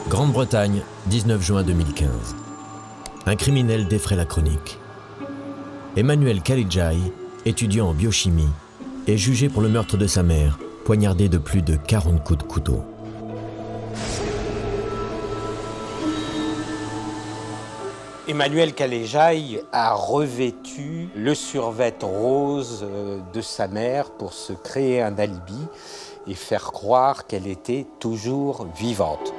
Grande-Bretagne, 19 juin 2015. Un criminel défraie la chronique. Emmanuel Kalijai, étudiant en biochimie, est jugé pour le meurtre de sa mère, poignardé de plus de 40 coups de couteau. Emmanuel Kalijai a revêtu le survêt rose de sa mère pour se créer un alibi et faire croire qu'elle était toujours vivante.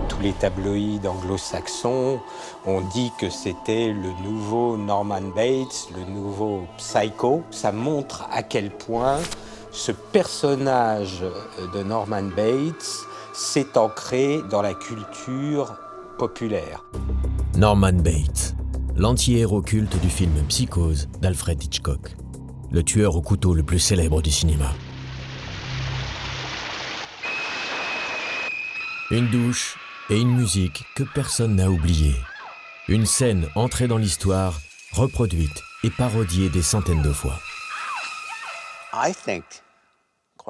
Tous les tabloïds anglo-saxons ont dit que c'était le nouveau Norman Bates, le nouveau Psycho. Ça montre à quel point ce personnage de Norman Bates s'est ancré dans la culture populaire. Norman Bates, l'anti-héros culte du film Psychose d'Alfred Hitchcock, le tueur au couteau le plus célèbre du cinéma. Une douche et une musique que personne n'a oubliée. Une scène entrée dans l'histoire, reproduite et parodiée des centaines de fois.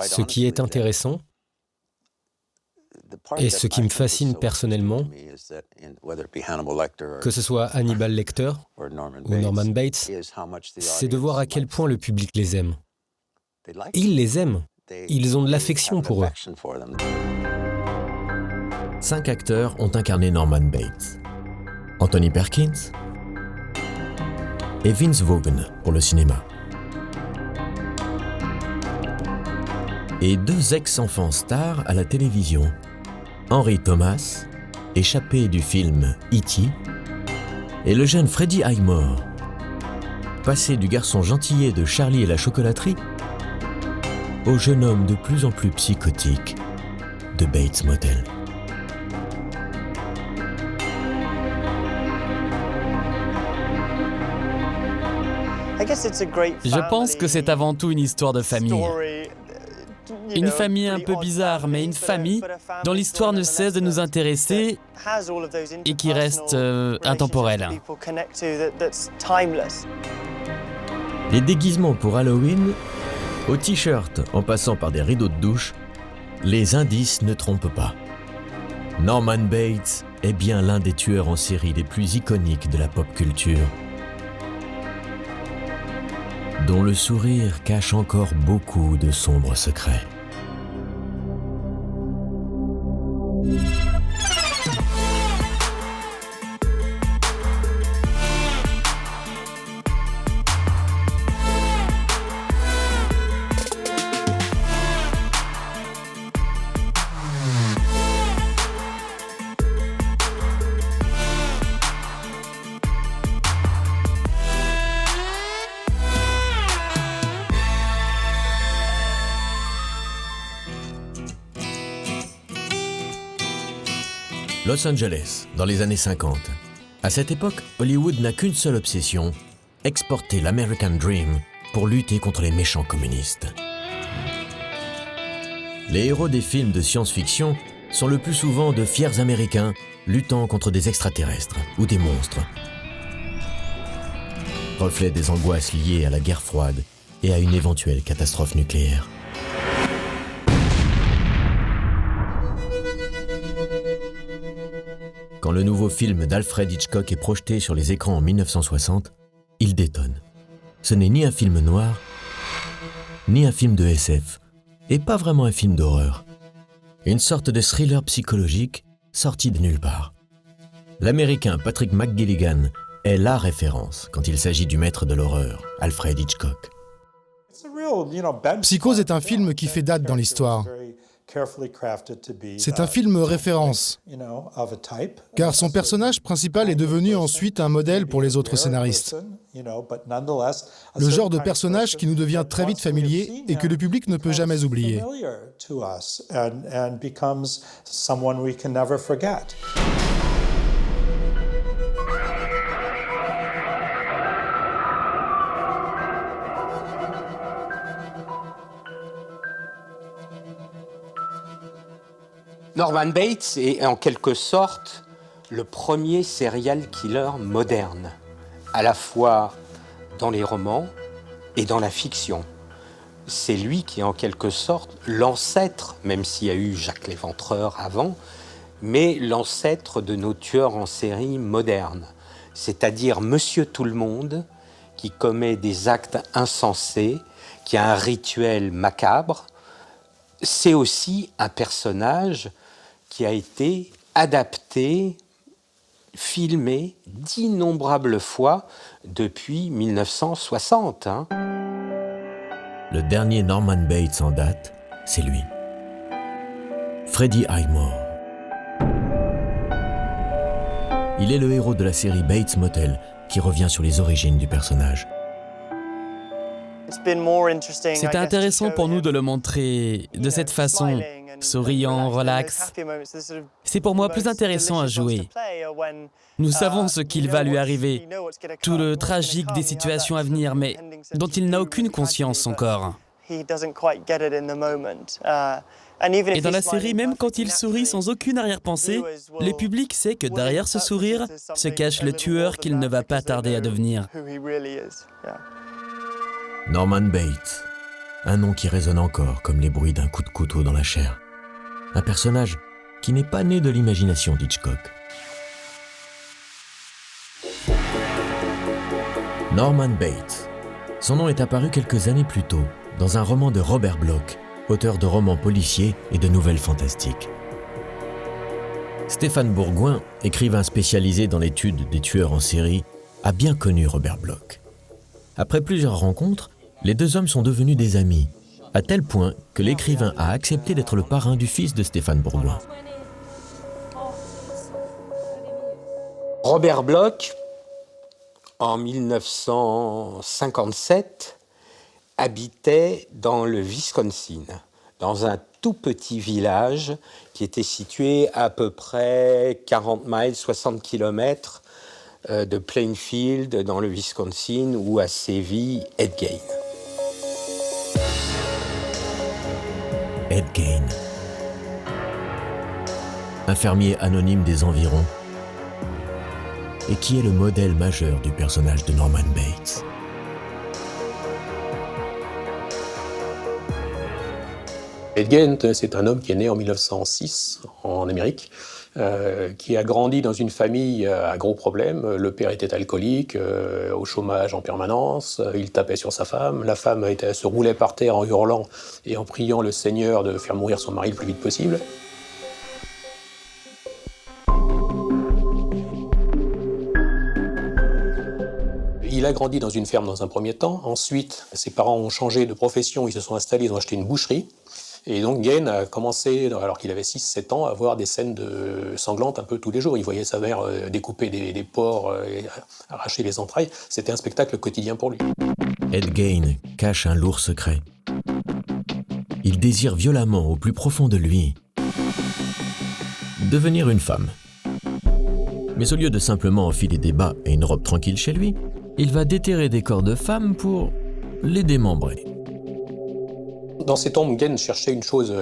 Ce qui est intéressant, et ce qui me fascine personnellement, que ce soit Hannibal Lecter ou Norman Bates, c'est de voir à quel point le public les aime. Ils les aiment, ils ont de l'affection pour eux. 5 acteurs ont incarné Norman Bates. Anthony Perkins et Vince Vaughn pour le cinéma. Et 2 ex-enfants stars à la télévision, Henry Thomas, échappé du film E.T., et le jeune Freddie Highmore, passé du garçon gentillet de Charlie et la chocolaterie au jeune homme de plus en plus psychotique de Bates Motel. Je pense que c'est avant tout une histoire de famille. Une famille un peu bizarre, mais une famille dont l'histoire ne cesse de nous intéresser et qui reste intemporelle. Les déguisements pour Halloween, aux t-shirts en passant par des rideaux de douche, les indices ne trompent pas. Norman Bates est bien l'un des tueurs en série les plus iconiques de la pop culture, dont le sourire cache encore beaucoup de sombres secrets. Los Angeles, dans les années 50. À cette époque, Hollywood n'a qu'une seule obsession, exporter l'American Dream pour lutter contre les méchants communistes. Les héros des films de science-fiction sont le plus souvent de fiers Américains luttant contre des extraterrestres ou des monstres. Reflet des angoisses liées à la guerre froide et à une éventuelle catastrophe nucléaire. Quand le nouveau film d'Alfred Hitchcock est projeté sur les écrans en 1960, il détonne. Ce n'est ni un film noir, ni un film de SF, et pas vraiment un film d'horreur. Une sorte de thriller psychologique sorti de nulle part. L'Américain Patrick McGilligan est la référence quand il s'agit du maître de l'horreur, Alfred Hitchcock. Psychose est un film qui fait date dans l'histoire. C'est un film référence, car son personnage principal est devenu ensuite un modèle pour les autres scénaristes. Le genre de personnage qui nous devient très vite familier et que le public ne peut jamais oublier. Norman Bates est en quelque sorte le premier serial killer moderne, à la fois dans les romans et dans la fiction. C'est lui qui est en quelque sorte l'ancêtre, même s'il y a eu Jacques l'Éventreur avant, mais l'ancêtre de nos tueurs en série modernes. C'est-à-dire Monsieur Tout-le-Monde, qui commet des actes insensés, qui a un rituel macabre. C'est aussi un personnage qui a été adapté, filmé d'innombrables fois depuis 1960. Le dernier Norman Bates en date, c'est lui. Freddie Highmore. Il est le héros de la série Bates Motel, qui revient sur les origines du personnage. C'était intéressant pour nous de le montrer de cette façon, souriant, relax. C'est pour moi plus intéressant à jouer. Nous savons ce qu'il va lui arriver, tout le tragique des situations à venir, mais dont il n'a aucune conscience encore. Et dans la série, même quand il sourit sans aucune arrière-pensée, le public sait que derrière ce sourire se cache le tueur qu'il ne va pas tarder à devenir. Norman Bates, un nom qui résonne encore comme les bruits d'un coup de couteau dans la chair. Un personnage qui n'est pas né de l'imagination d'Hitchcock. Norman Bates. Son nom est apparu quelques années plus tôt dans un roman de Robert Bloch, auteur de romans policiers et de nouvelles fantastiques. Stéphane Bourgoin, écrivain spécialisé dans l'étude des tueurs en série, a bien connu Robert Bloch. Après plusieurs rencontres, les deux hommes sont devenus des amis, à tel point que l'écrivain a accepté d'être le parrain du fils de Stéphane Bourgoin. Robert Bloch, en 1957, habitait dans le Wisconsin, dans un tout petit village qui était situé à peu près 40 miles, 60 kilomètres de Plainfield, dans le Wisconsin, où a sévi Ed Gein. Ed Gein, un fermier anonyme des environs, et qui est le modèle majeur du personnage de Norman Bates. Ed Gein, c'est un homme qui est né en 1906 en Amérique, qui a grandi dans une famille à gros problèmes. Le père était alcoolique, au chômage en permanence, il tapait sur sa femme, la femme se roulait par terre en hurlant et en priant le Seigneur de faire mourir son mari le plus vite possible. Il a grandi dans une ferme dans un premier temps. Ensuite, ses parents ont changé de profession, ils se sont installés, ils ont acheté une boucherie. Et donc Gein a commencé, alors qu'il avait 6-7 ans, à voir des scènes sanglantes un peu tous les jours. Il voyait sa mère découper des porcs, et arracher les entrailles. C'était un spectacle quotidien pour lui. Ed Gein cache un lourd secret. Il désire violemment, au plus profond de lui, devenir une femme. Mais au lieu de simplement enfiler des bas et une robe tranquille chez lui, il va déterrer des corps de femmes pour les démembrer. Dans ces tombes, Gein cherchait une chose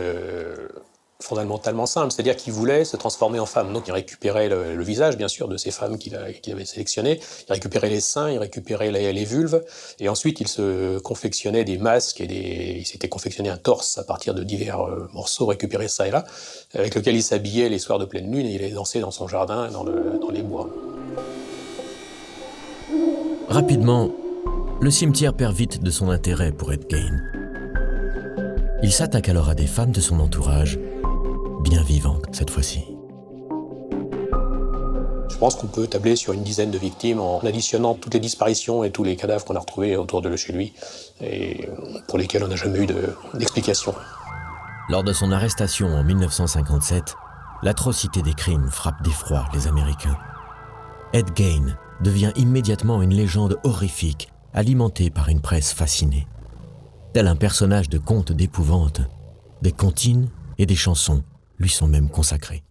fondamentalement simple, c'est-à-dire qu'il voulait se transformer en femme. Donc il récupérait le visage, bien sûr, de ces femmes qu'il avait sélectionnées, il récupérait les seins, il récupérait les vulves, et ensuite il se confectionnait des masques et il s'était confectionné un torse à partir de divers morceaux récupérés ça et là, avec lequel il s'habillait les soirs de pleine lune et il allait danser dans son jardin, dans les bois. Rapidement, le cimetière perd vite de son intérêt pour Ed Gein. Il s'attaque alors à des femmes de son entourage, bien vivantes cette fois-ci. Je pense qu'on peut tabler sur une dizaine de victimes en additionnant toutes les disparitions et tous les cadavres qu'on a retrouvés autour de chez lui et pour lesquels on n'a jamais eu d'explication. Lors de son arrestation en 1957, l'atrocité des crimes frappe d'effroi les Américains. Ed Gein devient immédiatement une légende horrifique, alimentée par une presse fascinée. Tel un personnage de conte d'épouvante, des comptines et des chansons lui sont même consacrées.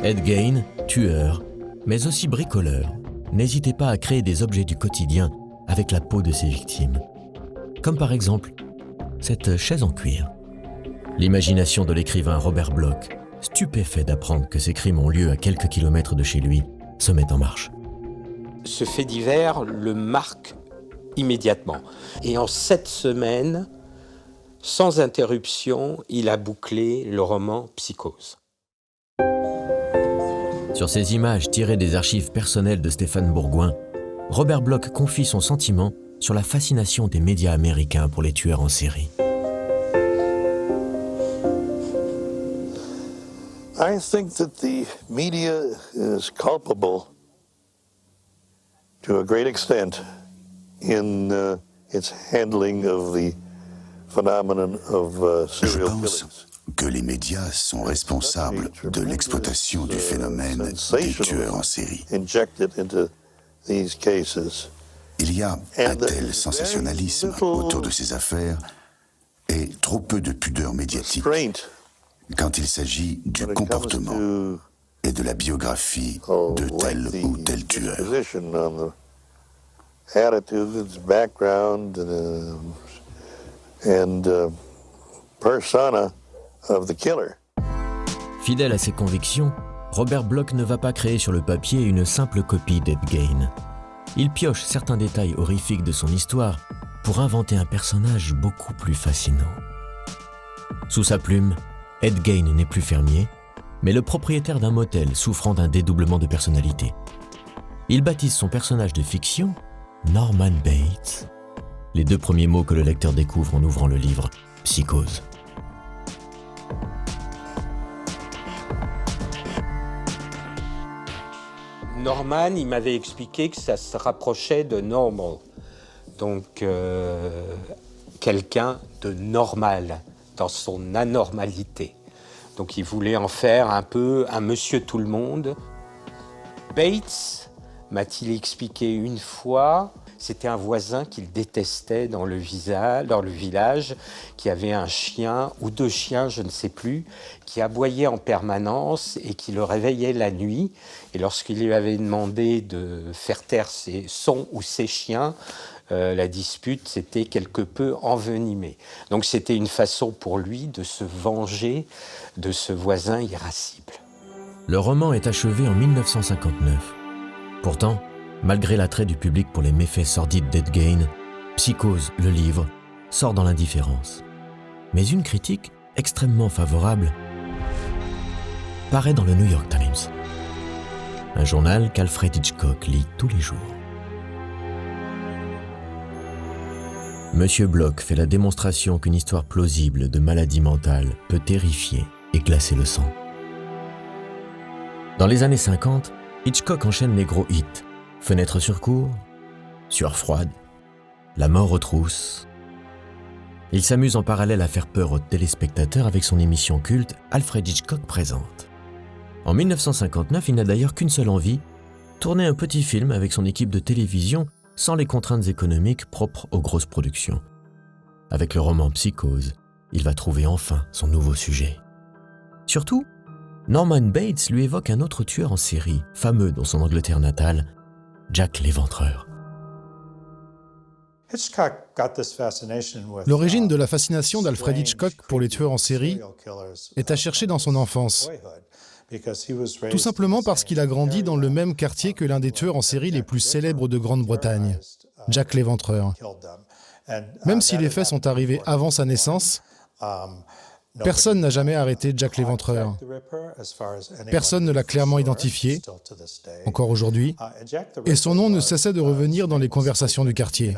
Ed Gein, tueur, mais aussi bricoleur, n'hésitait pas à créer des objets du quotidien avec la peau de ses victimes. Comme par exemple cette chaise en cuir. L'imagination de l'écrivain Robert Bloch, stupéfait d'apprendre que ces crimes ont lieu à quelques kilomètres de chez lui, se met en marche. Ce fait divers le marque immédiatement. Et en 7 semaines, sans interruption, il a bouclé le roman Psychose. Sur ces images tirées des archives personnelles de Stéphane Bourgoin, Robert Bloch confie son sentiment sur la fascination des médias américains pour les tueurs en série. I think that the media is culpable to a great extent in its handling of the phenomenon of serial killings. Que les médias sont responsables de l'exploitation du phénomène des tueurs en série. Il y a un tel sensationnalisme autour de ces affaires et trop peu de pudeur médiatique quand il s'agit du comportement et de la biographie de tel ou tel tueur. Fidèle à ses convictions, Robert Bloch ne va pas créer sur le papier une simple copie d'Ed Gein. Il pioche certains détails horrifiques de son histoire pour inventer un personnage beaucoup plus fascinant. Sous sa plume, Ed Gein n'est plus fermier, mais le propriétaire d'un motel souffrant d'un dédoublement de personnalité. Il baptise son personnage de fiction Norman Bates, les 2 premiers mots que le lecteur découvre en ouvrant le livre Psychose. Norman, il m'avait expliqué que ça se rapprochait de normal, donc quelqu'un de normal dans son anormalité. Donc il voulait en faire un peu un monsieur tout le monde. Bates, m'a-t-il expliqué une fois, c'était un voisin qu'il détestait dans le village, qui avait un chien ou 2 chiens, je ne sais plus, qui aboyait en permanence et qui le réveillait la nuit. Et lorsqu'il lui avait demandé de faire taire son ou ses chiens, la dispute s'était quelque peu envenimée. Donc c'était une façon pour lui de se venger de ce voisin irascible. Le roman est achevé en 1959. Pourtant, malgré l'attrait du public pour les méfaits sordides d'Ed Gein, Psychose, le livre, sort dans l'indifférence. Mais une critique extrêmement favorable paraît dans le New York Times, un journal qu'Alfred Hitchcock lit tous les jours. Monsieur Bloch fait la démonstration qu'une histoire plausible de maladie mentale peut terrifier et glacer le sang. Dans les années 50, Hitchcock enchaîne les gros hits « Fenêtre sur cour »,« Sueur froide »,« La mort aux trousses ». Il s'amuse en parallèle à faire peur aux téléspectateurs avec son émission culte « Alfred Hitchcock présente ». En 1959, il n'a d'ailleurs qu'une seule envie, tourner un petit film avec son équipe de télévision sans les contraintes économiques propres aux grosses productions. Avec le roman Psychose, il va trouver enfin son nouveau sujet. Surtout, Norman Bates lui évoque un autre tueur en série, fameux dans son Angleterre natale, Jack l'Éventreur. L'origine de la fascination d'Alfred Hitchcock pour les tueurs en série est à chercher dans son enfance. Tout simplement parce qu'il a grandi dans le même quartier que l'un des tueurs en série les plus célèbres de Grande-Bretagne, Jack l'Éventreur. Même si les faits sont arrivés avant sa naissance, personne n'a jamais arrêté Jack l'Éventreur. Personne ne l'a clairement identifié, encore aujourd'hui, et son nom ne cessait de revenir dans les conversations du quartier.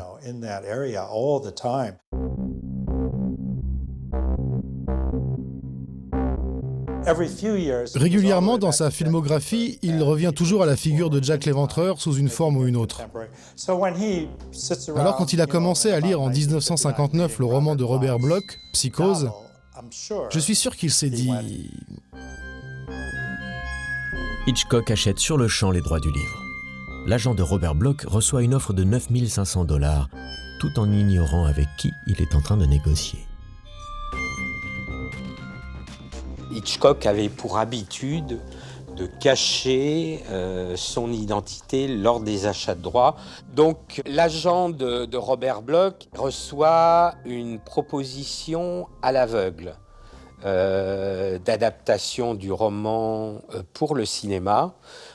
Régulièrement dans sa filmographie, il revient toujours à la figure de Jack l'Éventreur sous une forme ou une autre. Alors quand il a commencé à lire en 1959 le roman de Robert Bloch, Psychose, je suis sûr qu'il s'est dit... Hitchcock achète sur le champ les droits du livre. L'agent de Robert Bloch reçoit une offre de $9 500, tout en ignorant avec qui il est en train de négocier. Hitchcock avait pour habitude de cacher son identité lors des achats de droits. Donc l'agent de Robert Bloch reçoit une proposition à l'aveugle d'adaptation du roman pour le cinéma.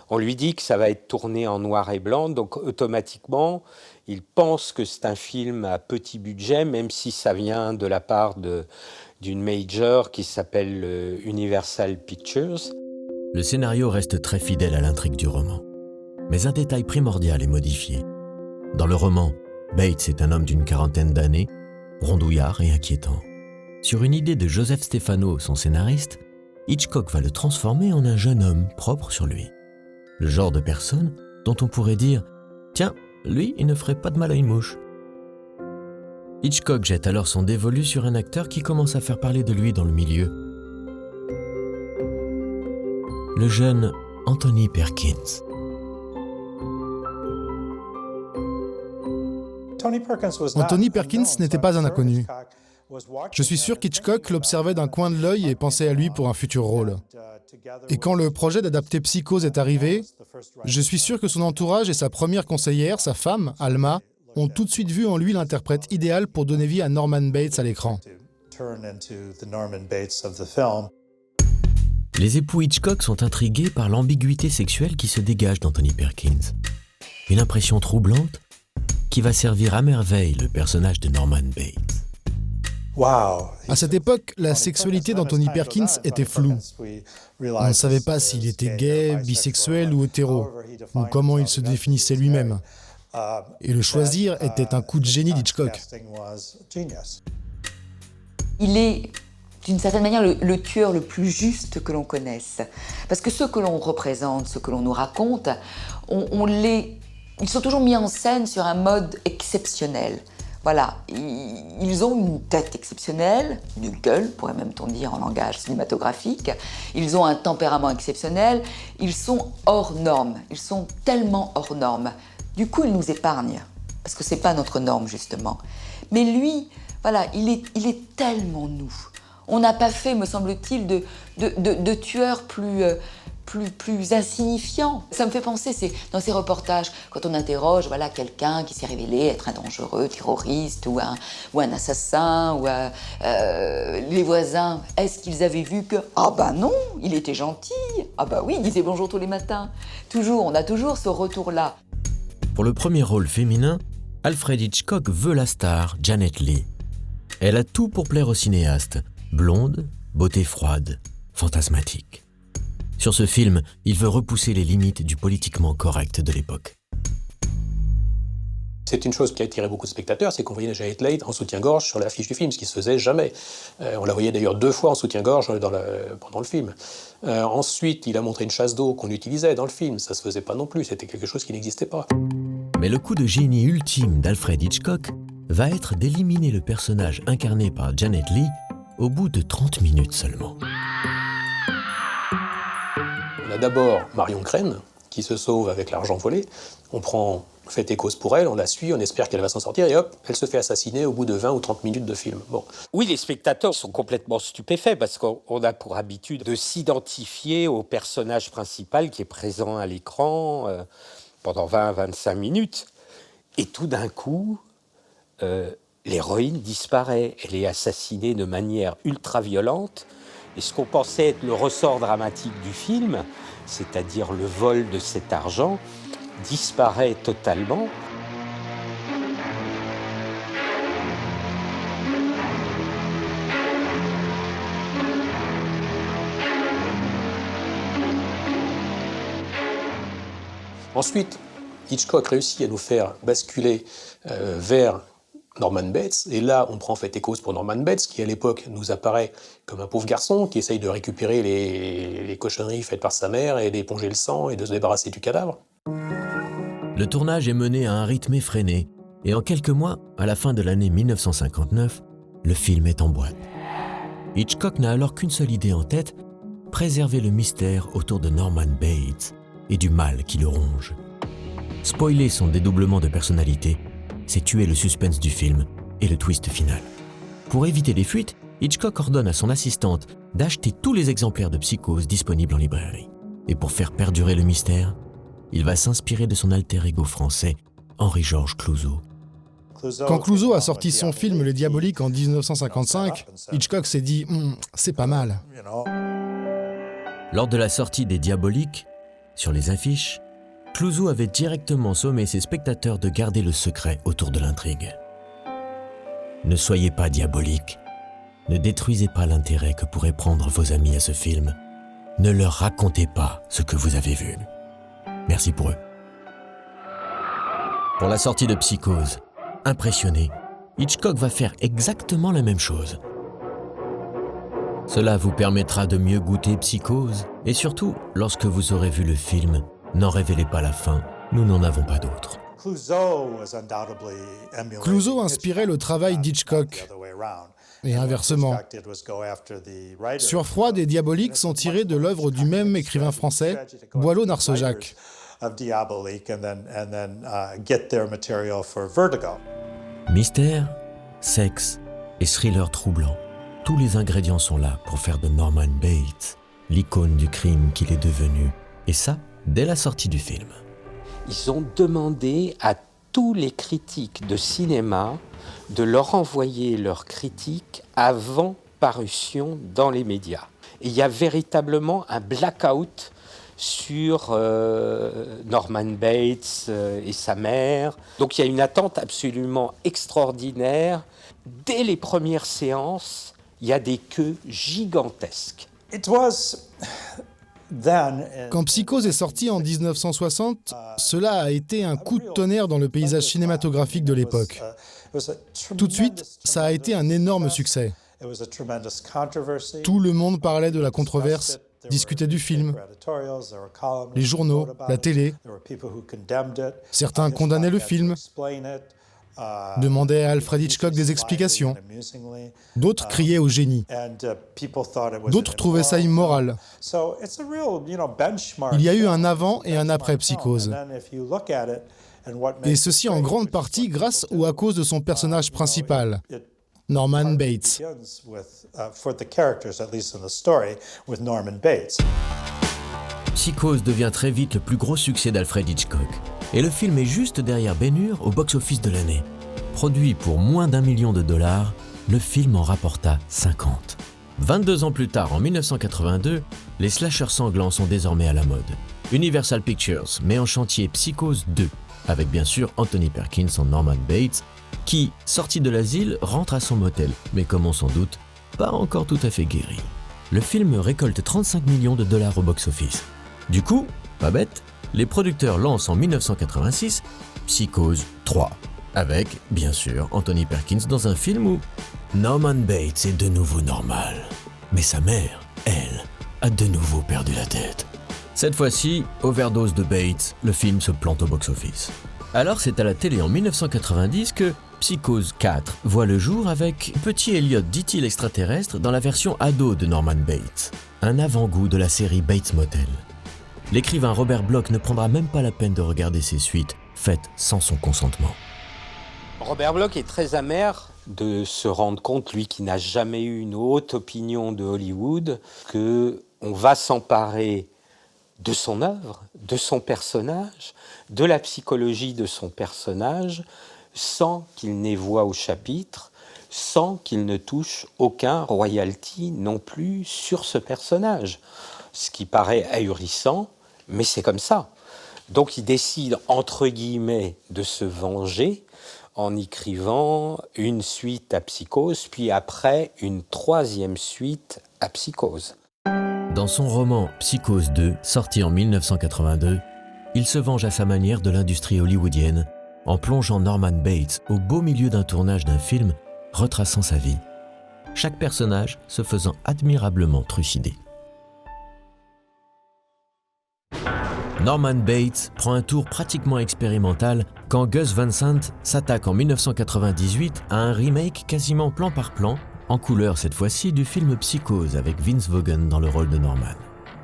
On lui dit que ça va être tourné en noir et blanc, donc automatiquement, il pense que c'est un film à petit budget, même si ça vient de la part d'une major qui s'appelle Universal Pictures. Le scénario reste très fidèle à l'intrigue du roman. Mais un détail primordial est modifié. Dans le roman, Bates est un homme d'une quarantaine d'années, rondouillard et inquiétant. Sur une idée de Joseph Stefano, son scénariste, Hitchcock va le transformer en un jeune homme propre sur lui. Le genre de personne dont on pourrait dire « Tiens, lui, il ne ferait pas de mal à une mouche ». Hitchcock jette alors son dévolu sur un acteur qui commence à faire parler de lui dans le milieu. Le jeune Anthony Perkins. Anthony Perkins n'était pas un inconnu. Je suis sûr qu'Hitchcock l'observait d'un coin de l'œil et pensait à lui pour un futur rôle. Et quand le projet d'adapter Psychose est arrivé, je suis sûr que son entourage et sa première conseillère, sa femme, Alma, ont tout de suite vu en lui l'interprète idéal pour donner vie à Norman Bates à l'écran. Les époux Hitchcock sont intrigués par l'ambiguïté sexuelle qui se dégage d'Anthony Perkins. Une impression troublante qui va servir à merveille le personnage de Norman Bates. À cette époque, la sexualité d'Anthony Perkins était floue. On ne savait pas s'il était gay, bisexuel ou hétéro, ou comment il se définissait lui-même. Et le choisir était un coup de génie d'Hitchcock. Il est, d'une certaine manière, le tueur le plus juste que l'on connaisse. Parce que ceux que l'on représente, ceux que l'on nous raconte, ils sont toujours mis en scène sur un mode exceptionnel. Voilà, ils ont une tête exceptionnelle, une gueule, pourrait même-on dire en langage cinématographique. Ils ont un tempérament exceptionnel. Ils sont hors normes. Ils sont tellement hors normes. Du coup, ils nous épargnent, parce que c'est pas notre norme, justement. Mais lui, voilà, il est tellement nous. On n'a pas fait, me semble-t-il, de tueur plus insignifiant. Ça me fait penser, c'est dans ces reportages, quand on interroge quelqu'un qui s'est révélé être un dangereux terroriste ou un assassin, ou les voisins, est-ce qu'ils avaient vu que « Ah ben non, il était gentil, ah ben oui, il disait bonjour tous les matins ». On a toujours ce retour-là. Pour le premier rôle féminin, Alfred Hitchcock veut la star, Janet Leigh. Elle a tout pour plaire au cinéaste. Blonde, beauté froide, fantasmatique. Sur ce film, il veut repousser les limites du politiquement correct de l'époque. C'est une chose qui a attiré beaucoup de spectateurs, c'est qu'on voyait Janet Leigh en soutien-gorge sur l'affiche du film, ce qui se faisait jamais. On la voyait d'ailleurs 2 fois en soutien-gorge pendant le film. Ensuite, il a montré une chasse d'eau qu'on utilisait dans le film, ça se faisait pas non plus, c'était quelque chose qui n'existait pas. Mais le coup de génie ultime d'Alfred Hitchcock va être d'éliminer le personnage incarné par Janet Leigh au bout de 30 minutes seulement. On a d'abord Marion Crane, qui se sauve avec l'argent volé. On prend fait et cause pour elle, on la suit, on espère qu'elle va s'en sortir, et hop, elle se fait assassiner au bout de 20 ou 30 minutes de film. Bon. Oui, les spectateurs sont complètement stupéfaits, parce qu'on a pour habitude de s'identifier au personnage principal qui est présent à l'écran pendant 20-25 minutes. Et tout d'un coup, l'héroïne disparaît. Elle est assassinée de manière ultra-violente. Et ce qu'on pensait être le ressort dramatique du film, c'est-à-dire le vol de cet argent, disparaît totalement. Ensuite, Hitchcock réussit à nous faire basculer vers Norman Bates, et là on prend fait et cause pour Norman Bates, qui à l'époque nous apparaît comme un pauvre garçon qui essaye de récupérer les cochonneries faites par sa mère et d'éponger le sang et de se débarrasser du cadavre. Le tournage est mené à un rythme effréné, et en quelques mois, à la fin de l'année 1959, le film est en boîte. Hitchcock n'a alors qu'une seule idée en tête, préserver le mystère autour de Norman Bates et du mal qui le ronge. Spoiler son dédoublement de personnalité, c'est tuer le suspense du film et le twist final. Pour éviter les fuites, Hitchcock ordonne à son assistante d'acheter tous les exemplaires de Psychose disponibles en librairie. Et pour faire perdurer le mystère, il va s'inspirer de son alter ego français, Henri-Georges Clouzot. Quand Clouzot a sorti son film Les Diaboliques en 1955, Hitchcock s'est dit « c'est pas mal ». Lors de la sortie des Diaboliques, sur les affiches, Clouzot avait directement sommé ses spectateurs de garder le secret autour de l'intrigue. Ne soyez pas diaboliques, ne détruisez pas l'intérêt que pourraient prendre vos amis à ce film, ne leur racontez pas ce que vous avez vu. Merci pour eux. Pour la sortie de Psychose, impressionné, Hitchcock va faire exactement la même chose. Cela vous permettra de mieux goûter Psychose et surtout, lorsque vous aurez vu le film, n'en révélez pas la fin, nous n'en avons pas d'autre. Clouzot inspirait le travail d'Hitchcock, et inversement. Surfroide et Diabolique sont tirés de l'œuvre du même écrivain français, Boileau-Narcejac. Mystère, sexe et thriller troublant. Tous les ingrédients sont là pour faire de Norman Bates l'icône du crime qu'il est devenu. Et ça, dès la sortie du film. Ils ont demandé à tous les critiques de cinéma de leur envoyer leurs critiques avant parution dans les médias. Et il y a véritablement un blackout sur Norman Bates et sa mère. Donc il y a une attente absolument extraordinaire. Dès les premières séances, il y a des queues gigantesques. Quand Psychose est sorti en 1960, cela a été un coup de tonnerre dans le paysage cinématographique de l'époque. Tout de suite, ça a été un énorme succès. Tout le monde parlait de la controverse, discutait du film. Les journaux, la télé. Certains condamnaient le film, demandaient à Alfred Hitchcock des explications. D'autres criaient au génie. D'autres trouvaient ça immoral. Il y a eu un avant et un après Psychose. Et ceci en grande partie grâce ou à cause de son personnage principal, Norman Bates. Psychose devient très vite le plus gros succès d'Alfred Hitchcock. Et le film est juste derrière Ben-Hur au box-office de l'année. Produit pour moins d'1 million de dollars, le film en rapporta 50. 22 ans plus tard, en 1982, les slashers sanglants sont désormais à la mode. Universal Pictures met en chantier Psychose 2, avec bien sûr Anthony Perkins en Norman Bates, qui, sorti de l'asile, rentre à son motel, mais comme on s'en doute, pas encore tout à fait guéri. Le film récolte 35 millions de dollars au box-office. Du coup, pas bête, les producteurs lancent en 1986 Psychose 3, avec, bien sûr, Anthony Perkins dans un film où Norman Bates est de nouveau normal, mais sa mère, elle, a de nouveau perdu la tête. Cette fois-ci, overdose de Bates, le film se plante au box-office. Alors c'est à la télé en 1990 que Psychose 4 voit le jour avec Petit Elliot dit-il extraterrestre dans la version ado de Norman Bates, un avant-goût de la série Bates Motel. L'écrivain Robert Bloch ne prendra même pas la peine de regarder ses suites, faites sans son consentement. Robert Bloch est très amer de se rendre compte, lui qui n'a jamais eu une haute opinion de Hollywood, qu'on va s'emparer de son œuvre, de son personnage, de la psychologie de son personnage, sans qu'il n'ait voix au chapitre, sans qu'il ne touche aucun royalty non plus sur ce personnage. Ce qui paraît ahurissant, mais c'est comme ça. Donc il décide, entre guillemets, de se venger en écrivant une suite à Psychose, puis après une troisième suite à Psychose. Dans son roman Psychose 2, sorti en 1982, il se venge à sa manière de l'industrie hollywoodienne en plongeant Norman Bates au beau milieu d'un tournage d'un film retraçant sa vie, chaque personnage se faisant admirablement trucider. Norman Bates prend un tour pratiquement expérimental quand Gus Van Sant s'attaque en 1998 à un remake quasiment plan par plan, en couleur cette fois-ci, du film Psychose avec Vince Vaughn dans le rôle de Norman.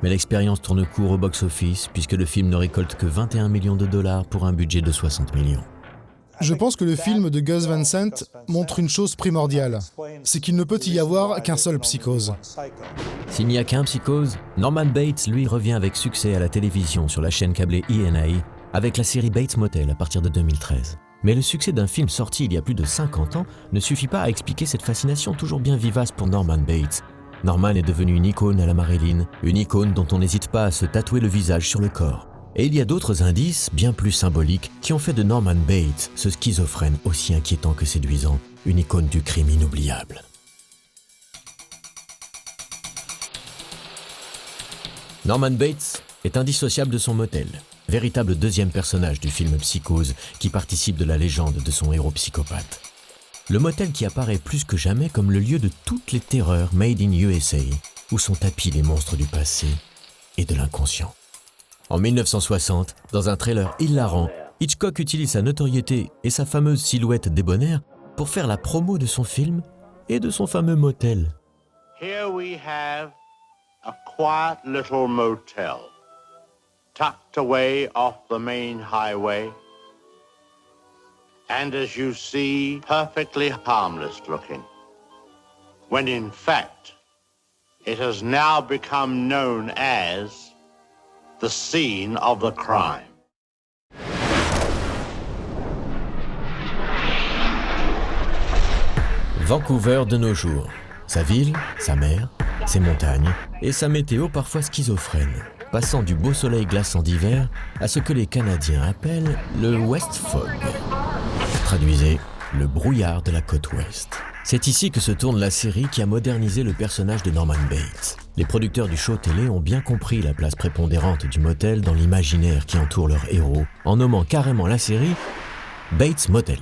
Mais l'expérience tourne court au box-office puisque le film ne récolte que 21 millions de dollars pour un budget de 60 millions. Je pense que le film de Gus Van Sant montre une chose primordiale, c'est qu'il ne peut y avoir qu'un seul Psychose. S'il n'y a qu'un Psychose, Norman Bates, lui, revient avec succès à la télévision sur la chaîne câblée ENI avec la série Bates Motel à partir de 2013. Mais le succès d'un film sorti il y a plus de 50 ans ne suffit pas à expliquer cette fascination toujours bien vivace pour Norman Bates. Norman est devenu une icône à la Marilyn, une icône dont on n'hésite pas à se tatouer le visage sur le corps. Et il y a d'autres indices, bien plus symboliques, qui ont fait de Norman Bates ce schizophrène aussi inquiétant que séduisant, une icône du crime inoubliable. Norman Bates est indissociable de son motel, véritable deuxième personnage du film Psychose qui participe de la légende de son héros psychopathe. Le motel qui apparaît plus que jamais comme le lieu de toutes les terreurs made in USA, où sont tapis les monstres du passé et de l'inconscient. En 1960, dans un trailer hilarant, Hitchcock utilise sa notoriété et sa fameuse silhouette débonnaire pour faire la promo de son film et de son fameux motel. Here we have a quiet little motel, tucked away off the main highway, and as you see, perfectly harmless looking, when in fact, it has now become known as the scene of the crime. Vancouver de nos jours. Sa ville, sa mer, ses montagnes et sa météo parfois schizophrène, passant du beau soleil glaçant d'hiver à ce que les Canadiens appellent le West Fog. Traduisez, le brouillard de la côte ouest. C'est ici que se tourne la série qui a modernisé le personnage de Norman Bates. Les producteurs du show télé ont bien compris la place prépondérante du motel dans l'imaginaire qui entoure leur héros, en nommant carrément la série Bates Motel.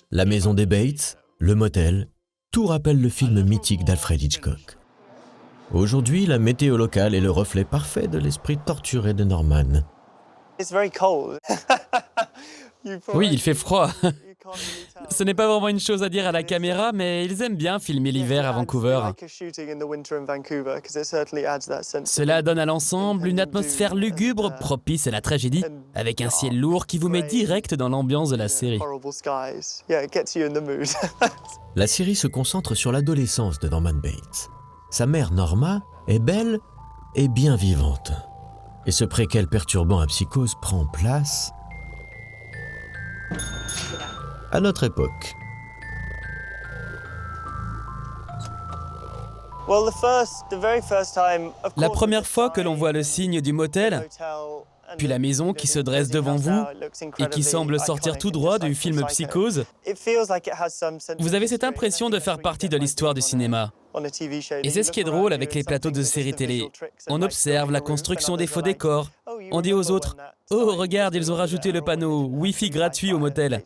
La maison des Bates, le motel, tout rappelle le film mythique d'Alfred Hitchcock. Aujourd'hui, la météo locale est le reflet parfait de l'esprit torturé de Norman. Oui, il fait froid. Ce n'est pas vraiment une chose à dire à la caméra, mais ils aiment bien filmer l'hiver à Vancouver. Cela donne à l'ensemble une atmosphère lugubre propice à la tragédie, avec un ciel lourd qui vous met direct dans l'ambiance de la série. La série se concentre sur l'adolescence de Norman Bates. Sa mère Norma est belle et bien vivante. Et ce préquel perturbant à Psychose prend place à notre époque. La première fois que l'on voit le signe du motel, puis la maison qui se dresse devant vous et qui semble sortir tout droit du film Psychose, vous avez cette impression de faire partie de l'histoire du cinéma. Et c'est ce qui est drôle avec les plateaux de séries télé. On observe la construction des faux décors. On dit aux autres « Oh, regarde, ils ont rajouté le panneau Wi-Fi gratuit au motel ».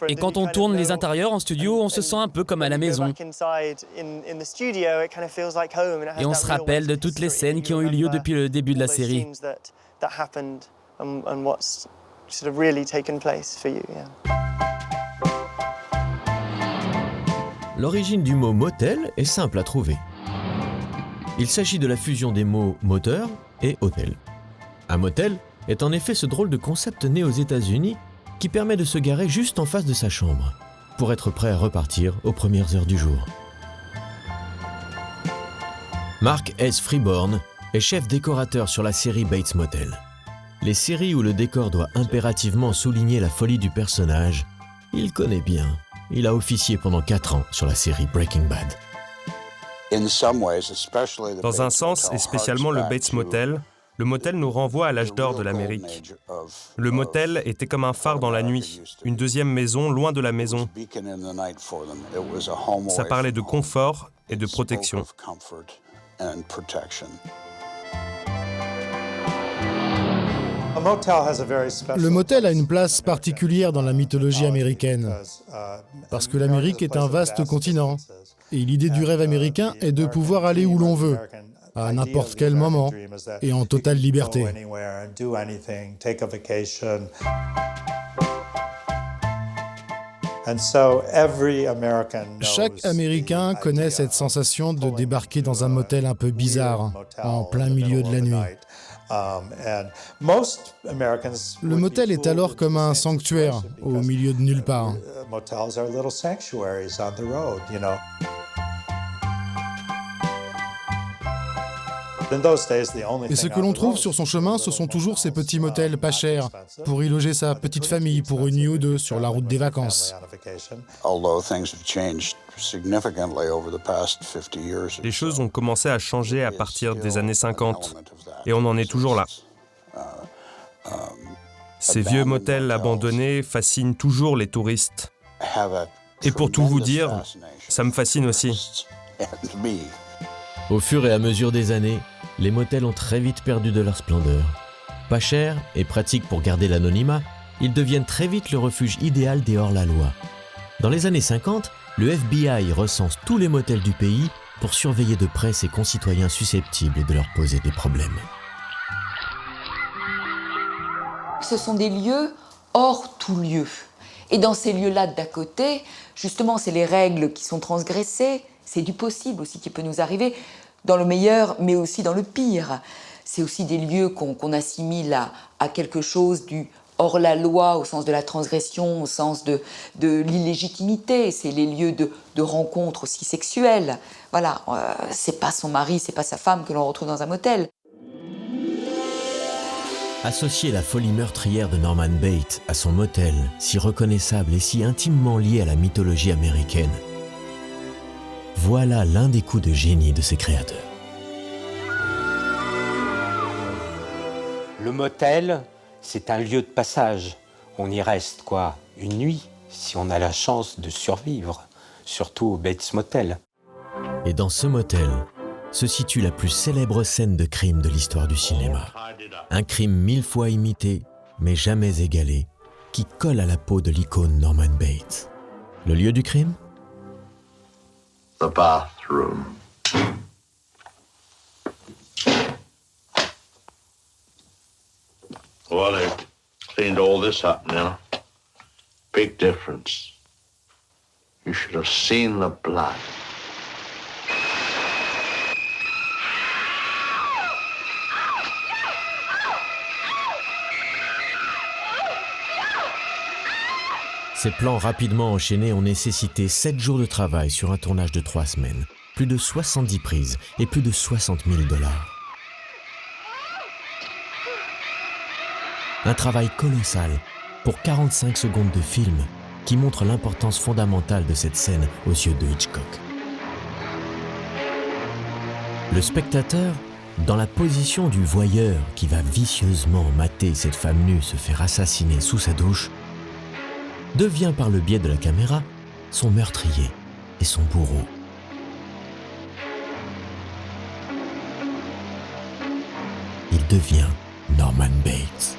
Et quand on tourne les intérieurs en studio, on se sent un peu comme à la maison. Et on se rappelle de toutes les scènes qui ont eu lieu depuis le début de la série. L'origine du mot motel est simple à trouver. Il s'agit de la fusion des mots moteur et hôtel. Un motel est en effet ce drôle de concept né aux États-Unis qui permet de se garer juste en face de sa chambre, pour être prêt à repartir aux premières heures du jour. Mark S. Freeborn est chef décorateur sur la série Bates Motel. Les séries où le décor doit impérativement souligner la folie du personnage, il connaît bien. Il a officié pendant 4 ans sur la série Breaking Bad. Dans un sens, et spécialement le Bates Motel, le motel nous renvoie à l'âge d'or de l'Amérique. Le motel était comme un phare dans la nuit, une deuxième maison loin de la maison. Ça parlait de confort et de protection. Le motel a une place particulière dans la mythologie américaine, parce que l'Amérique est un vaste continent, et l'idée du rêve américain est de pouvoir aller où l'on veut, à n'importe quel moment, et en totale liberté. Chaque Américain connaît cette sensation de débarquer dans un motel un peu bizarre, en plein milieu de la nuit. Le motel est alors comme un sanctuaire au milieu de nulle part. Et ce que l'on trouve sur son chemin, ce sont toujours ces petits motels pas chers, pour y loger sa petite famille pour une nuit ou deux sur la route des vacances. Les choses ont commencé à changer à partir des années 50, et on en est toujours là. Ces vieux motels abandonnés fascinent toujours les touristes. Et pour tout vous dire, ça me fascine aussi. Au fur et à mesure des années, les motels ont très vite perdu de leur splendeur. Pas chers et pratiques pour garder l'anonymat, ils deviennent très vite le refuge idéal des hors-la-loi. Dans les années 50, le FBI recense tous les motels du pays pour surveiller de près ses concitoyens susceptibles de leur poser des problèmes. Ce sont des lieux hors tout lieu. Et dans ces lieux-là d'à côté, justement, c'est les règles qui sont transgressées, c'est du possible aussi qui peut nous arriver, dans le meilleur, mais aussi dans le pire. C'est aussi des lieux qu'on assimile à quelque chose du hors-la-loi, au sens de la transgression, au sens de l'illégitimité. C'est les lieux de rencontres aussi sexuelles. Voilà, c'est pas son mari, c'est pas sa femme que l'on retrouve dans un motel. Associer la folie meurtrière de Norman Bates à son motel, si reconnaissable et si intimement lié à la mythologie américaine, voilà l'un des coups de génie de ses créateurs. Le motel, c'est un lieu de passage. On y reste une nuit, si on a la chance de survivre, surtout au Bates Motel. Et dans ce motel se situe la plus célèbre scène de crime de l'histoire du cinéma. Un crime 1000 fois imité, mais jamais égalé, qui colle à la peau de l'icône Norman Bates. Le lieu du crime ? The bathroom. Well, they've cleaned all this up now. Big difference. You should have seen the blood. Ces plans rapidement enchaînés ont nécessité 7 jours de travail sur un tournage de 3 semaines, plus de 70 prises et plus de $60 000. Un travail colossal pour 45 secondes de film qui montre l'importance fondamentale de cette scène aux yeux de Hitchcock. Le spectateur, dans la position du voyeur qui va vicieusement mater cette femme nue se faire assassiner sous sa douche, devient par le biais de la caméra son meurtrier et son bourreau. Il devient Norman Bates.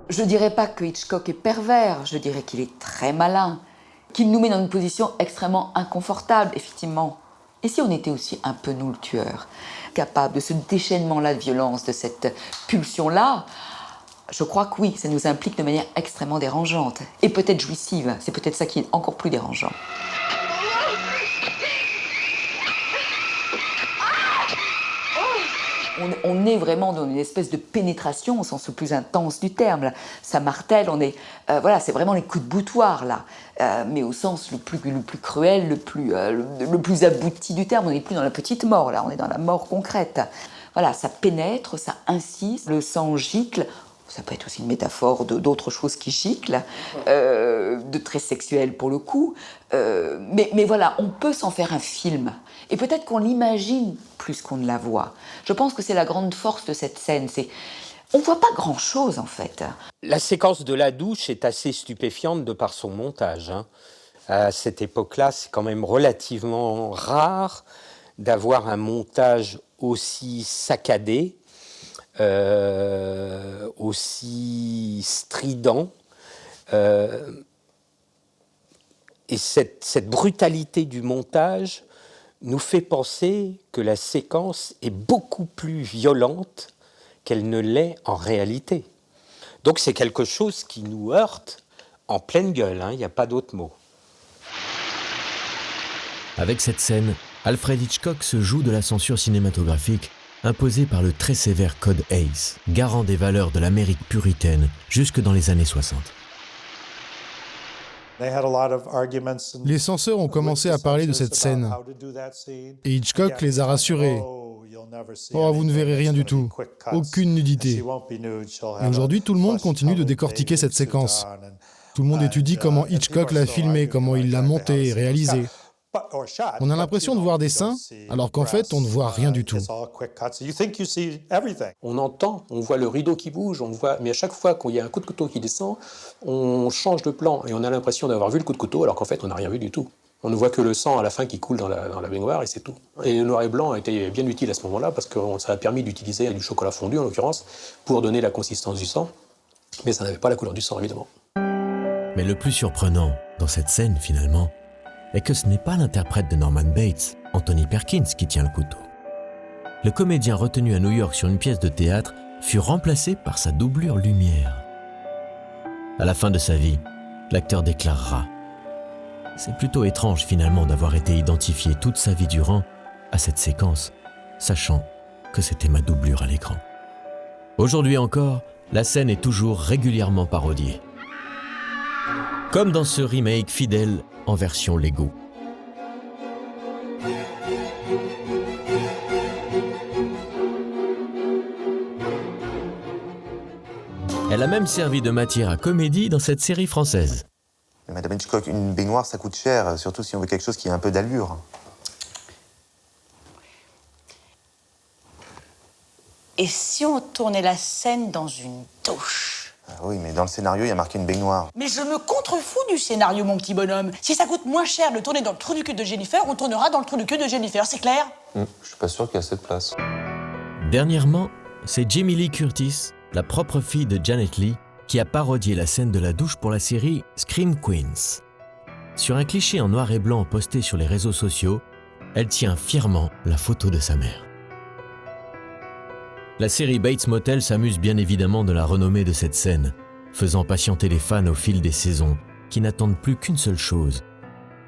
Je ne dirais pas que Hitchcock est pervers, je dirais qu'il est très malin, qu'il nous met dans une position extrêmement inconfortable, effectivement. Et si on était aussi un peu nous le tueur, capable de ce déchaînement-là de violence, de cette pulsion-là, je crois que oui, ça nous implique de manière extrêmement dérangeante, et peut-être jouissive, c'est peut-être ça qui est encore plus dérangeant. On est vraiment dans une espèce de pénétration au sens le plus intense du terme. Là. Ça martèle, voilà, c'est vraiment les coups de boutoir là, mais au sens le plus cruel, le plus abouti du terme. On n'est plus dans la petite mort là, on est dans la mort concrète. Voilà, ça pénètre, ça insiste, le sang gicle. Ça peut être aussi une métaphore d'autres choses qui giclent, de très sexuel pour le coup. Mais voilà, on peut s'en faire un film. Et peut-être qu'on l'imagine plus qu'on ne la voit. Je pense que c'est la grande force de cette scène. On ne voit pas grand-chose, en fait. La séquence de la douche est assez stupéfiante de par son montage. À cette époque-là, c'est quand même relativement rare d'avoir un montage aussi saccadé. aussi strident. Et cette brutalité du montage nous fait penser que la séquence est beaucoup plus violente qu'elle ne l'est en réalité. Donc c'est quelque chose qui nous heurte en pleine gueule, il n'y a pas d'autre mot. Avec cette scène, Alfred Hitchcock se joue de la censure cinématographique imposée par le très sévère Code Hays, garant des valeurs de l'Amérique puritaine jusque dans les années 60. Les censeurs ont commencé à parler de cette scène. Et Hitchcock les a rassurés. « Oh, vous ne verrez rien du tout. Aucune nudité. » Et aujourd'hui, tout le monde continue de décortiquer cette séquence. Tout le monde étudie comment Hitchcock l'a filmé, comment il l'a monté et réalisé. On a l'impression de voir des seins, alors qu'en fait, on ne voit rien du tout. On entend, on voit le rideau qui bouge, mais à chaque fois qu'il y a un coup de couteau qui descend, on change de plan et on a l'impression d'avoir vu le coup de couteau, alors qu'en fait, on n'a rien vu du tout. On ne voit que le sang à la fin qui coule dans la baignoire et c'est tout. Et le noir et blanc a été bien utile à ce moment-là parce que ça a permis d'utiliser du chocolat fondu, en l'occurrence, pour donner la consistance du sang, mais ça n'avait pas la couleur du sang, évidemment. Mais le plus surprenant dans cette scène, finalement, est que ce n'est pas l'interprète de Norman Bates, Anthony Perkins, qui tient le couteau. Le comédien retenu à New York sur une pièce de théâtre fut remplacé par sa doublure lumière. À la fin de sa vie, l'acteur déclarera « C'est plutôt étrange finalement d'avoir été identifié toute sa vie durant à cette séquence, sachant que c'était ma doublure à l'écran. » Aujourd'hui encore, la scène est toujours régulièrement parodiée. Comme dans ce remake fidèle en version Lego. Elle a même servi de matière à comédie dans cette série française. Madame Hitchcock, une baignoire, ça coûte cher, surtout si on veut quelque chose qui a un peu d'allure. Et si on tournait la scène dans une douche ? Oui, mais dans le scénario, il y a marqué une baignoire. Mais je me contrefous du scénario, mon petit bonhomme. Si ça coûte moins cher de tourner dans le trou du cul de Jennifer, on tournera dans le trou du cul de Jennifer, c'est clair ? Je suis pas sûr qu'il y a assez de place. Dernièrement, c'est Jamie Lee Curtis, la propre fille de Janet Leigh, qui a parodié la scène de la douche pour la série Scream Queens. Sur un cliché en noir et blanc posté sur les réseaux sociaux, elle tient fièrement la photo de sa mère. La série Bates Motel s'amuse bien évidemment de la renommée de cette scène, faisant patienter les fans au fil des saisons qui n'attendent plus qu'une seule chose,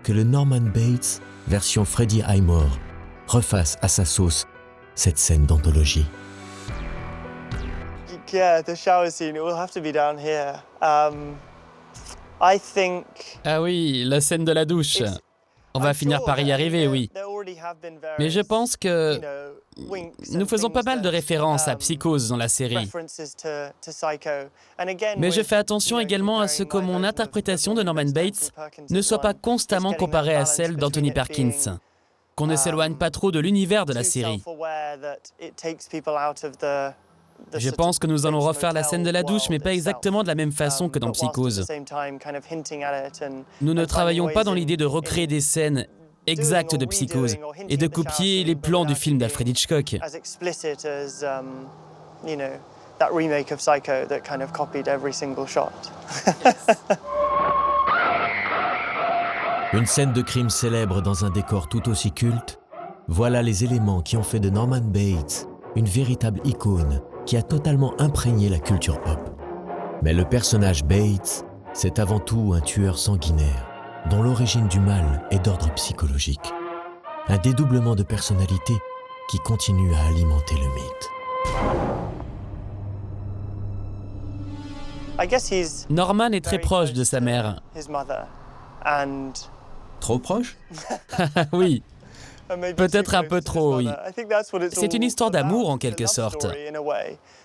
que le Norman Bates, version Freddie Highmore, refasse à sa sauce cette scène d'anthologie. Yeah, the shower scene, it will have to be down here. I think... Ah oui, la scène de la douche. On va finir par y arriver, oui. Mais je pense que nous faisons pas mal de références à Psychose dans la série. Mais je fais attention également à ce que mon interprétation de Norman Bates ne soit pas constamment comparée à celle d'Anthony Perkins, qu'on ne s'éloigne pas trop de l'univers de la série. Je pense que nous allons refaire la scène de la douche, mais pas exactement de la même façon que dans Psychose. Nous ne travaillons pas dans l'idée de recréer des scènes exactes de Psychose et de copier les plans du film d'Alfred Hitchcock. Une scène de crime célèbre dans un décor tout aussi culte, voilà les éléments qui ont fait de Norman Bates une véritable icône qui a totalement imprégné la culture pop. Mais le personnage Bates, c'est avant tout un tueur sanguinaire, dont l'origine du mal est d'ordre psychologique. Un dédoublement de personnalité qui continue à alimenter le mythe. Norman est très proche de sa mère. Trop proche ? Oui. Peut-être un peu trop, oui. C'est une histoire d'amour en quelque sorte.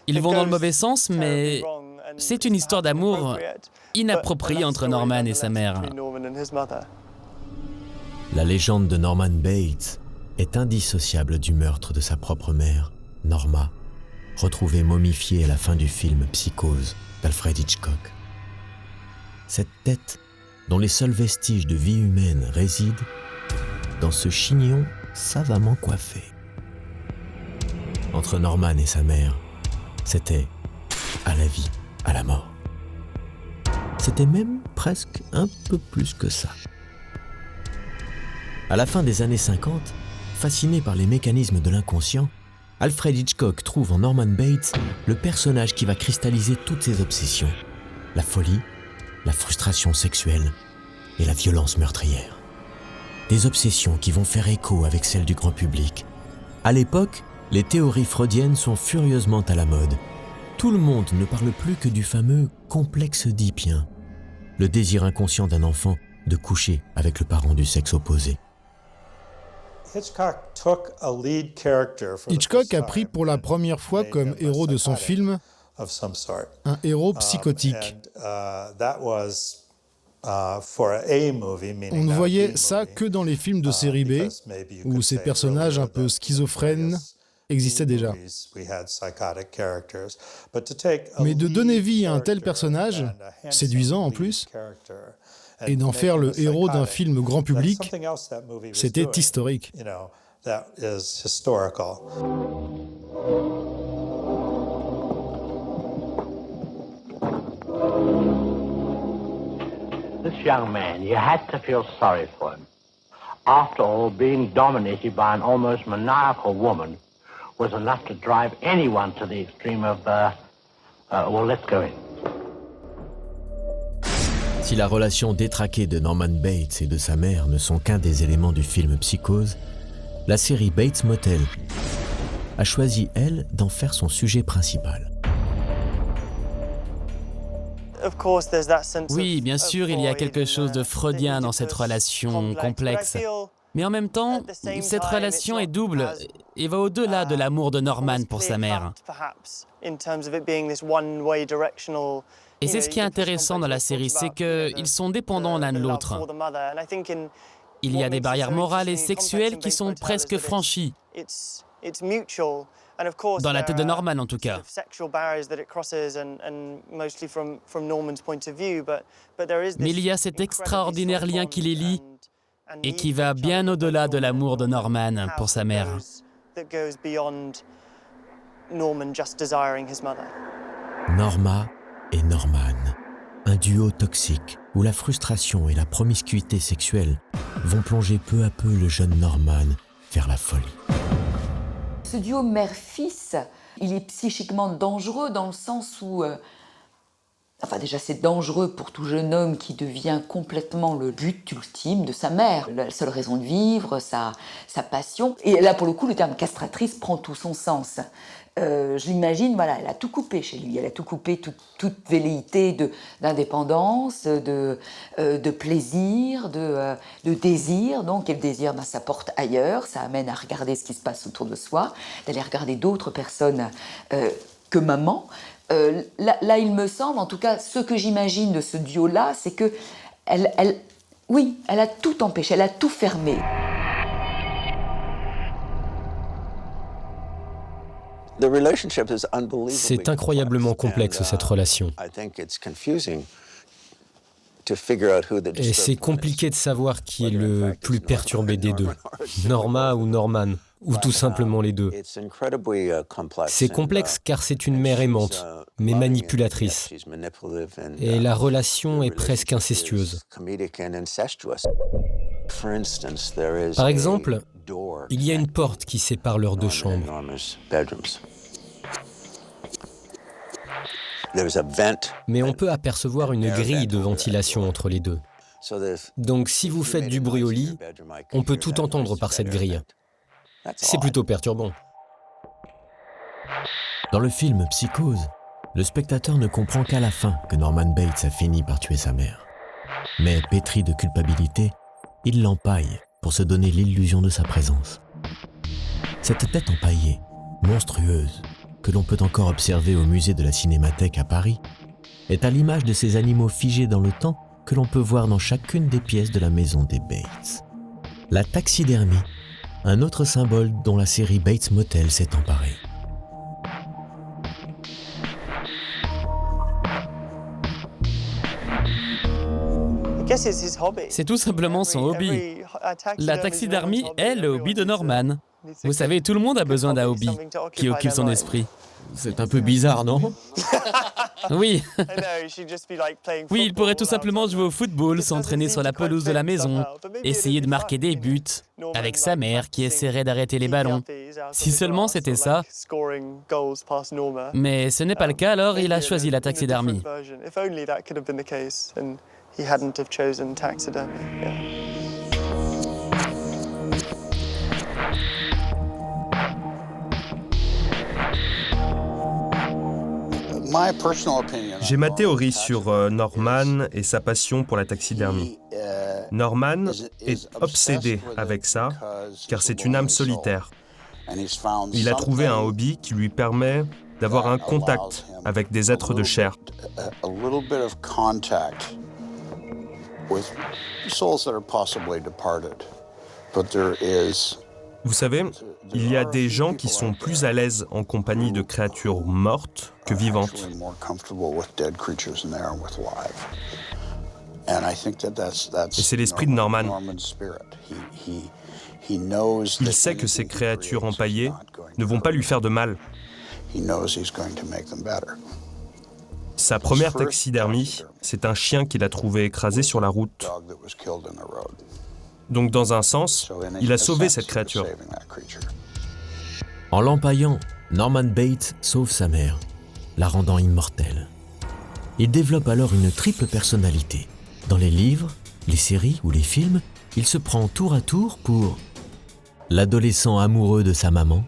Ils vont dans le mauvais sens, mais c'est une histoire d'amour inappropriée entre Norman et sa mère. La légende de Norman Bates est indissociable du meurtre de sa propre mère, Norma, retrouvée momifiée à la fin du film Psychose d'Alfred Hitchcock. Cette tête, dont les seuls vestiges de vie humaine résident dans ce chignon savamment coiffé. Entre Norman et sa mère, C'était à la vie, à la mort. C'était même presque un peu plus que ça. À la fin des années 50, fasciné par les mécanismes de l'inconscient, Alfred Hitchcock trouve en Norman Bates le personnage qui va cristalliser toutes ses obsessions. La folie, la frustration sexuelle et la violence meurtrière. Des obsessions qui vont faire écho avec celles du grand public. À l'époque, les théories freudiennes sont furieusement à la mode. Tout le monde ne parle plus que du fameux complexe d'Oedipien, le désir inconscient d'un enfant de coucher avec le parent du sexe opposé. Hitchcock a pris pour la première fois comme héros de son film un héros psychotique. On ne voyait ça que dans les films de série B, où ces personnages un peu schizophrènes existaient déjà. Mais de donner vie à un tel personnage, séduisant en plus, et d'en faire le héros d'un film grand public, c'était historique. This young man, you had to feel sorry for him. After all, being dominated by an almost maniacal woman was enough to drive anyone to the extreme of, well, let's go in. Si la relation détraquée de Norman Bates et de sa mère ne sont qu'un des éléments du film Psychose, la série Bates Motel a choisi, elle, d'en faire son sujet principal. Oui, bien sûr, il y a quelque chose de freudien dans cette relation complexe. Mais en même temps, cette relation est double et va au-delà de l'amour de Norman pour sa mère. Et c'est ce qui est intéressant dans la série, c'est qu'ils sont dépendants l'un de l'autre. Il y a des barrières morales et sexuelles qui sont presque franchies. Dans la tête de Norman, en tout cas. Mais il y a cet extraordinaire lien qui les lie et qui va bien au-delà de l'amour de Norman pour sa mère. Norma et Norman, un duo toxique où la frustration et la promiscuité sexuelle vont plonger peu à peu le jeune Norman vers la folie. Ce duo mère-fils, il est psychiquement dangereux dans le sens où... Enfin déjà c'est dangereux pour tout jeune homme qui devient complètement le but ultime de sa mère. La seule raison de vivre, sa passion. Et là pour le coup le terme castratrice prend tout son sens. Je l'imagine, voilà, elle a tout coupé chez lui. Elle a tout coupé, toute velléité d'indépendance, de plaisir, de désir. Donc, et le désir, ça porte ailleurs. Ça amène à regarder ce qui se passe autour de soi, d'aller regarder d'autres personnes que maman. Là, il me semble, en tout cas, ce que j'imagine de ce duo-là, c'est que elle a tout empêché, elle a tout fermé. C'est incroyablement complexe, cette relation. Et c'est compliqué de savoir qui est le plus perturbé des deux, Norma ou Norman, ou tout simplement les deux. C'est complexe car c'est une mère aimante, mais manipulatrice. Et la relation est presque incestueuse. Par exemple, il y a une porte qui sépare leurs deux chambres. Mais on peut apercevoir une grille de ventilation entre les deux. Donc si vous faites du bruit au lit, on peut tout entendre par cette grille. C'est plutôt perturbant. Dans le film Psychose, le spectateur ne comprend qu'à la fin que Norman Bates a fini par tuer sa mère. Mais pétri de culpabilité, il l'empaille pour se donner l'illusion de sa présence. Cette tête empaillée, monstrueuse, que l'on peut encore observer au musée de la Cinémathèque à Paris, est à l'image de ces animaux figés dans le temps que l'on peut voir dans chacune des pièces de la maison des Bates. La taxidermie, un autre symbole dont la série Bates Motel s'est emparée. C'est tout simplement son hobby. La taxidermie est le hobby de Norman. Vous savez, tout le monde a besoin d'un hobby qui occupe son esprit. C'est un peu bizarre, non? Oui. Oui, il pourrait tout simplement jouer au football, s'entraîner sur la pelouse de la maison, essayer de marquer des buts, avec sa mère qui essaierait d'arrêter les ballons. Si seulement c'était ça. Mais ce n'est pas le cas, alors il a choisi la taxidermie. J'ai ma théorie sur Norman et sa passion pour la taxidermie. Norman est obsédé avec ça, car c'est une âme solitaire. Il a trouvé un hobby qui lui permet d'avoir un contact avec des êtres de chair. Vous savez, il y a des gens qui sont plus à l'aise en compagnie de créatures mortes que vivantes. Et c'est l'esprit de Norman. Il sait que ces créatures empaillées ne vont pas lui faire de mal. Sa première taxidermie, c'est un chien qu'il a trouvé écrasé sur la route. Donc dans un sens, il a sauvé cette créature. En l'empaillant, Norman Bates sauve sa mère, la rendant immortelle. Il développe alors une triple personnalité. Dans les livres, les séries ou les films, il se prend tour à tour pour l'adolescent amoureux de sa maman,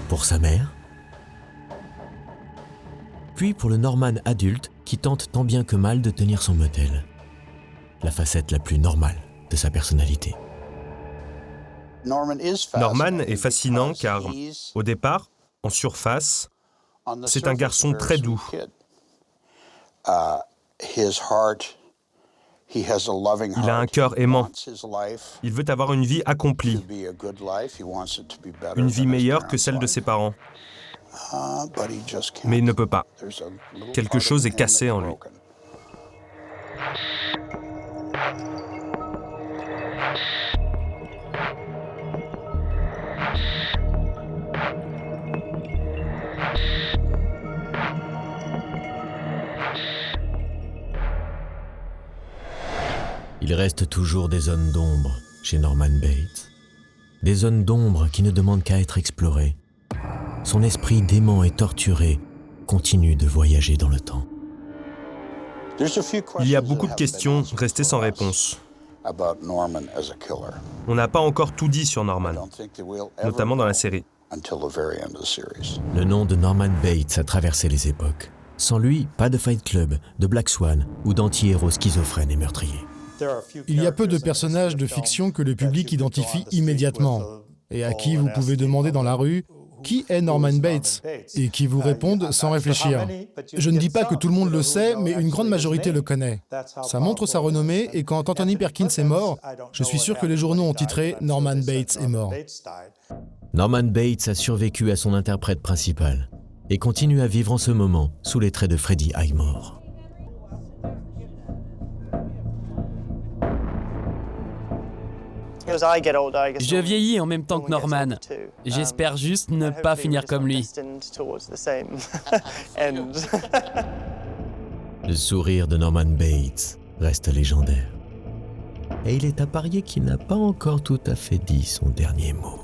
pour sa mère, puis pour le Norman adulte qui tente tant bien que mal de tenir son motel. La facette la plus normale de sa personnalité. Norman est fascinant car, au départ, en surface, c'est un garçon très doux. Il a un cœur aimant. Il veut avoir une vie accomplie, une vie meilleure que celle de ses parents. Mais il ne peut pas. Quelque chose est cassé en lui. Il reste toujours des zones d'ombre chez Norman Bates. Des zones d'ombre qui ne demandent qu'à être explorées. Son esprit dément et torturé continue de voyager dans le temps. Il y a beaucoup de questions restées sans réponse. On n'a pas encore tout dit sur Norman, notamment dans la série. Le nom de Norman Bates a traversé les époques. Sans lui, pas de Fight Club, de Black Swan ou d'anti-héros schizophrènes et meurtriers. Il y a peu de personnages de fiction que le public identifie immédiatement et à qui vous pouvez demander dans la rue « Qui est Norman Bates ?» et qui vous répondent sans réfléchir. Je ne dis pas que tout le monde le sait, mais une grande majorité le connaît. Ça montre sa renommée et quand Anthony Perkins est mort, je suis sûr que les journaux ont titré « Norman Bates est mort ». Norman Bates a survécu à son interprète principal et continue à vivre en ce moment sous les traits de Freddie Highmore. Je vieillis en même temps que Norman. J'espère juste ne pas finir comme lui. Le sourire de Norman Bates reste légendaire. Et il est à parier qu'il n'a pas encore tout à fait dit son dernier mot.